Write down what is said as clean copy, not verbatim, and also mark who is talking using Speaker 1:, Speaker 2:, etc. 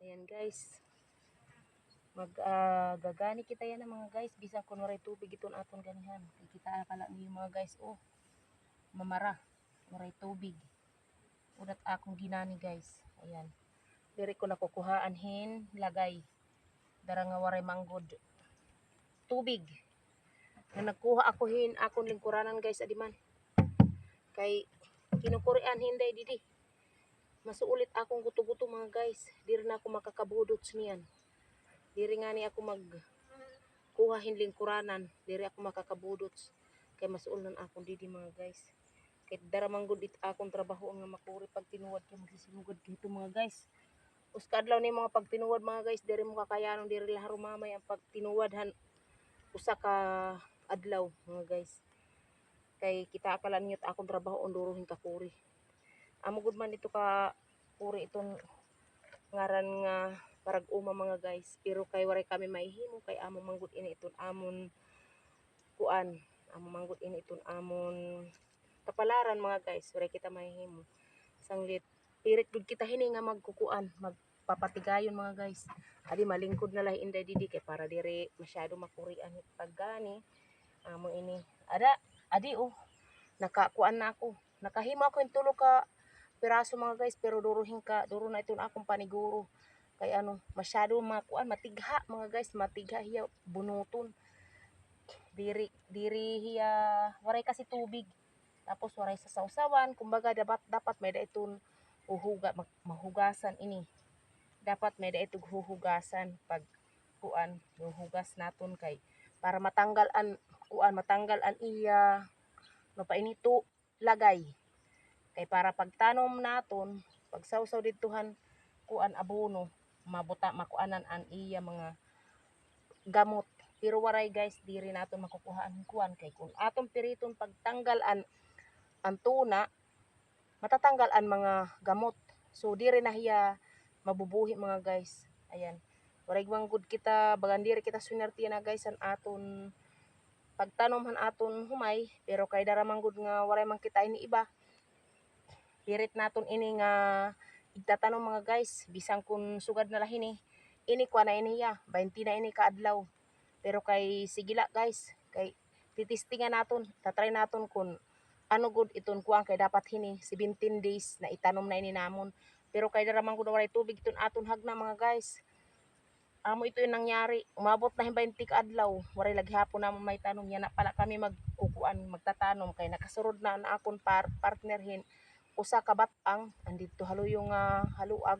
Speaker 1: Ayan guys, gagani kita yan mga guys, bisan kunwari tubig iton aton ganihan. Kita kala niyo mga guys, oh, mamara, waray tubig. Udat akong ginani guys. Ayan. Diri ko nakukuhaan hin lagay. Dara nga waray manggod. Tubig. Na nagkuha ako hin akong lingkuranan guys adiman. Kay kinukurian hinday didi. Masuulit akong guto-guto mga guys. Diri na ako makakabudot niyan. Diri nga ni ako kuha hin lingkuranan. Diri ako makakabudot. Kay masuulan akong didi mga guys. Kay daramang gud it akong trabaho nga makuri pag tinuwad kay magsisinugod dito mga guys. Uska adlaw ni mga pagtinuwad mga guys, diri mo kakayanon diri lahar mamay ang pagtinuwad usa ka adlaw mga guys. Kay kita akala niyo akong trabaho onduruhin ka kuri. Amo gud man dito ka kuri iton ngaran nga parag uma mga guys, pero kay waray kami mahihimo kay amo manggod ini iton amon kuan, amo manggod ini iton amon kapalaran mga guys, waray kita mahihimo. Sanglit pirit gud kita hini nga magkukuan, magpapatigayon mga guys. Adi malingkod na lahi inday didi kay para diri masyado makurian paggani. Amo ini. Adi oh, nakakuan na ako. Nakahimo ako yung tulo ka piraso mga guys, pero duro na iton akong paniguro. Kay ano, masyado makuan, matigha mga guys, matigha hiya bunuton. Diri hiya waray kasi tubig. Tapos waray sa sausawan, kumbaga dapat may daiton mahugasan ini. Dapat may daitog huhugasan pag kuan, hugas naton kay para matanggal an iya no painito lagay. Kay para pagtanom naton, pag sausaw didtohan kuan abono, makuanan an iya mga gamot. Pero waray guys, diri naton makukuhaan kuan kay kung aton piriton pagtanggal ang tuna, matatanggal ang mga gamot. So diri na hiya mabubuhi mga guys. Ayan. Waray good kita, bagan diri kita swinerte na guys an aton pagtanom aton humay, pero kay daramang good nga waray man kita ini iba. Pirit naton ini nga igtatanom mga guys, bisan kun sugad na lahi ni. Ini kuan na ini ya, 20 na ini kaadlaw. Pero kay sigila guys, kay titistingan naton, tatry naton kun ano good iton kuang kay dapat hini 17 days na itanom na ini namon. Pero kay daramang gud walay tubig iton aton hagna mga guys. Amo ito yung nangyari, umabot na 20 ka adlaw, waray lagi hapon namon may tanom yan na pala kami magtatanom kay nakasurod na akon partner hin usa ka batang andito haluyong haluag